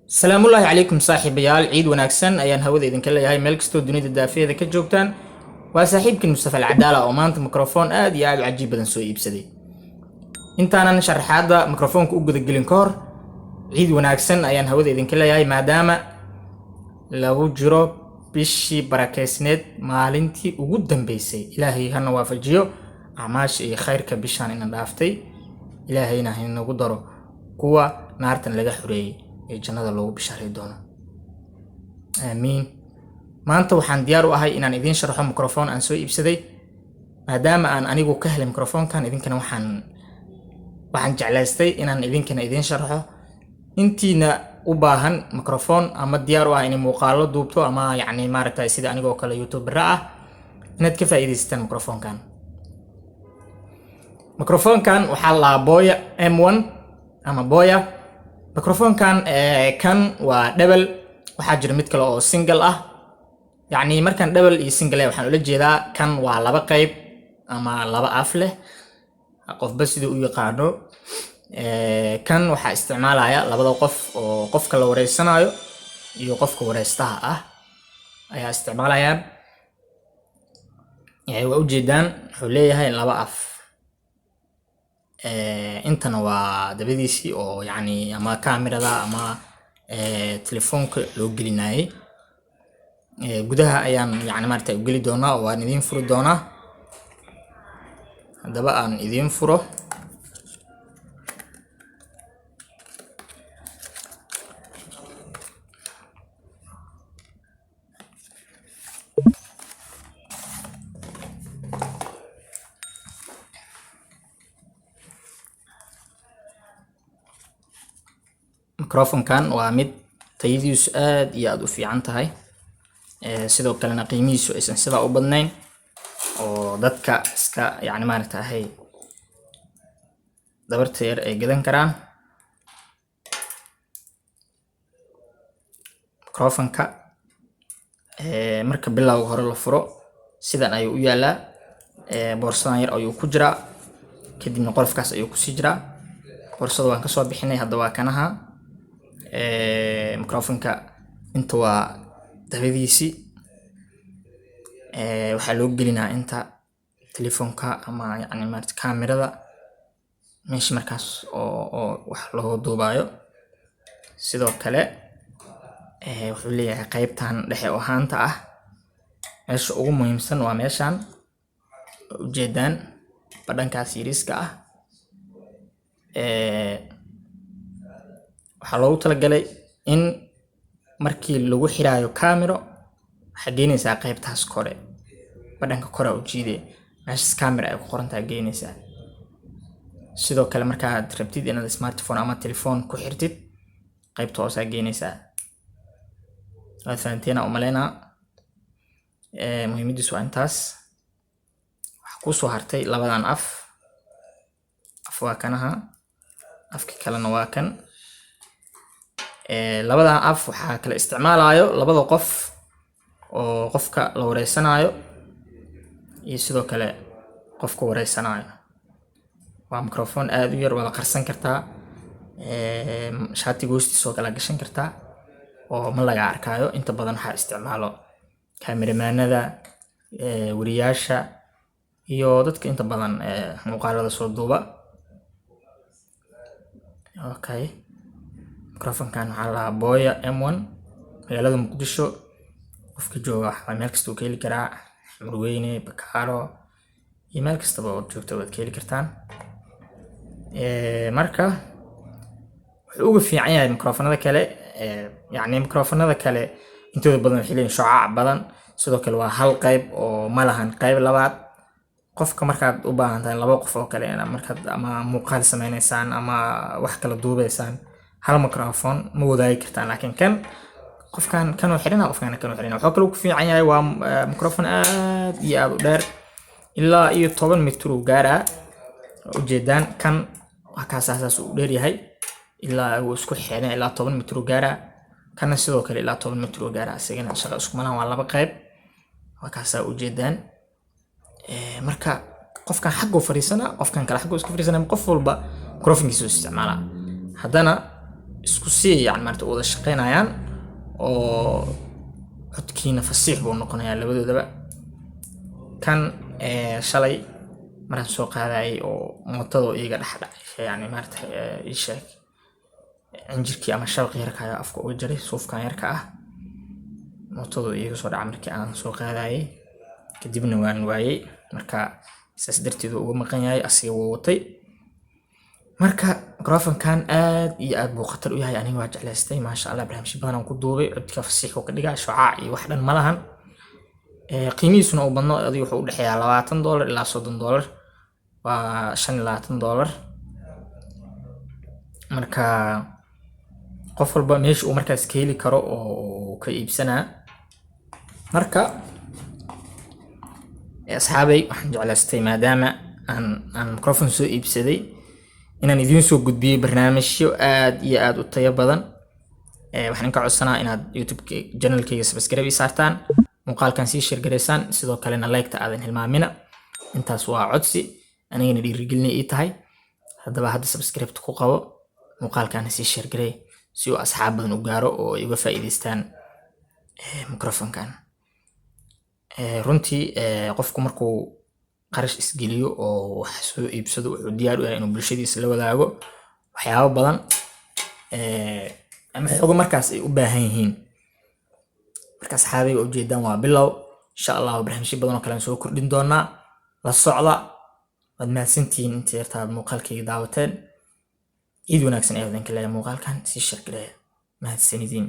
السلام الله عليكم صاحبيال عيد وناكسن ayaan hawada idinka leeyahay meel kastoo dunida daafiyada ka joogtaan waa saaxiibkii Mustafa Alcadaala oo maanta mikrofon aad iyo aad u cajiib badan soo iibsaday intaanan sharaxaada mikrofoonka u guda gelin ka hor ciid wanaagsan ayaan hawada idinka leeyahay maadaama lagu jiro bishii barakeysneed maalintii ugu dambeysay ilaahay hana waafajiyo acmaasha iyo khayrka bishaan ina dhaaftay ilaahayna ha inagu daro kuwa naartan laga xureeyay ee jannada loogu bishaaray doono aamiin maanta waxaan diyaar u ahay inaan idin sharaxo mikrofon aan soo iibsaday maadaama aan anigu ka helay mikrofonkan idinkana waxaan jeclaystay inaan idinkana idin sharaxo intiina u baahan mikrofon ama diyaar u ah in muuqaalo duubto ama yacni maaragtay sida anigoo kale youtuber ah inaad ka faa'iidaystaan mikrofonkan waxaa la Boya M1 ama Boya mikrofonkan kan waa double waxaa jira mid kale oo single ah yani markaan double iyo single waxaan ula jeedaa kan waa laba qayb ama laba af leh qofba sidoo u yaqaano kan waxa isticmaalaya labada qof oo qofka la wareysanayo iyo qofka wareystaha ah ayaa isticmaalayaan waa u jeedaan wuxuu leeyahay laba af intana waa dabadiisii oo yani ama kamerada ama telefoonka loo gelinayay gudaha ayaan yani maartay u geli doonaa oo aan idin furi doonaa hadaba aan idin furo mikrofonkan waa mid tayadiisu aad iyo aad u fiican tahay sidoo kalena qiimihiisu aysan sidaa u badnayn oo dadka iska yani maaragtay dabarta yar ay gadan karaan mikrofonka marka bilowga hore la furo sidan ayuu u yaalaa boorsadan yar ayuu ku jiraa kadibna qolofkaas ayuu ku sii jiraa boorsada waan ka soo bixinay hadda waa kanaha mikrofonka inta waa dabadiisi waxaa loo gelinaa inta telefoonka ama yani maaragtay kamerada meesha markaas oo wax loo duubayo sidoo kale wuxuu leeyahay qaybtan dhexe oo haanta ah meesha ugu muhiimsan waa meeshan ujeedaan badhankaas yariiska ah waxaa loogu talagalay in markii lagu xiraayo camera waxaa geynaysaa qaybtaas kore badhanka kore u jiide meeshaas camera ay ku qorantaa geynaysaa sidoo kale markaad rabtid inaad smartphone ama telefoon ku xirtid qaybta hoosaa geynaysaa waad fahanteena u maleynaa muhiimadiisu waa intaas waxaa kusoo hartay labadan af waa kanaha afka kalena waa kan labadan af waxaa kala isticmaalayo labada qof oo qofka la wareysanayo iyo sidoo kale qofka wareysanayo waa mikrofon aad u yar wada qarsan kartaa shaatiga hoostiisa oo kala gashan kartaa oo ma laga arkayo inta badan waxaa isticmaalo kameramaanada wariyaasha iyo dadka inta badan muuqaalada soo duuba okay mikrofonkan waxaa la Boya M1 magaalada Muqdisho qofka jooga waxaa meel kasta uu ka heli karaa Murweyne Bakaaro iyo meel kastaba oo joogto waad ka heli kartaan marka wuxuu uga fiican yahay mikrofonada kale yani mikrofonada kale intooda badan waxay leeyihiin shucaac badan sidoo kale waa hal qayb oo ma lahan qayb labaad qofka markaad u baahan tahay laba qof oo kale markaad ama muuqaal sameynaysaan ama wax kala duubaysaan hal mikrofon ma wadaagi kartaan laakiin kan qofkan kan uu xirina qofkan kan uu xirina wuxuu kale ku fiican yahay waa mikrofon aad iyo aad u dheer ilaa iyo 10 mitir uu gaaraa ujeedaan kan waa ka asaas u dheer yahay ilaa uu isku xiran ilaa 10 mitir uu gaaraa kana sidoo kale ilaa 10 mitir uu gaaraa isagana shaqo isku malahan waa laba qayb waa ka asaas ujeedaan marka qofkan xaq u fariisana qofkan kale xaq u isku fariisana qof walba mikrofonkiisa isticmaala haddana isku sii yani maarata wada shaqeynayaan oo codkiina fasiix buu noqonayaa labadoodaba. kan shalay maraan soo qaadayay oo mootado iyaga dhexdhacay yani maarata ii sheeg injirkii ama shabaqii yarka ayaa afka uga jaray suufkan yarka ah, mootado iyaga soo dhaca markii aan soo qaadayay kadibna waan waayay, marka saas darteed uga maqan yahay asiga wuu watay. marka microfonkan aad iyo aad buu khatar u yahay, aniga waa jeclaystay maasha Allah, barnaamijyo badan aan ku duubay, codka fasiix uu ka dhigaa, shucaac iyo wax dhan ma lahan. qiimihiisuna uu badno adiga wuxuu u dhexeeyaa $20 ilaa $30, waa $25. marka qof walba meesha uu markaas ka heli karo oo ka iibsanaa. marka asxaabay waxaan jeclaystay maadaama aan microphone soo iibsaday inaan idiin soo gudbiyo barnaamijyo aad iyo aad u tayo badan. waxaan ka codsanaa inaad YouTube channelkayga subscribe saartaan, muuqaalkan sii share gareysaan, sidoo kalena like-ta aadan hilmaamina. intaas waa codsi anigana dhiirigelin ii tahay. haddaba hadda subscribe ku qabo, muuqaalkan sii share garey si uu asxaab badan u gaaro oo ay uga faa'iideystaan microphone-kan. runtii qofku markuu qarash isgeliyo oo wax soo iibsado wuxuu diyaar u yahay inuu bulshadiisa la wadaago waxyaabo badan ama xogo markaas ay u baahan yihiin. marka asxaabay ujeedaan waa bilow, insha Allah barnaamijyo badan oo kale soo kordhin doonaa, la socda. waad mahadsantihiin inta yartaa muuqaalkayga daawateen. ciid wanaagsan ee wadanka leeyahay. muuqaalkan sii share gareeya. mahadsanidin.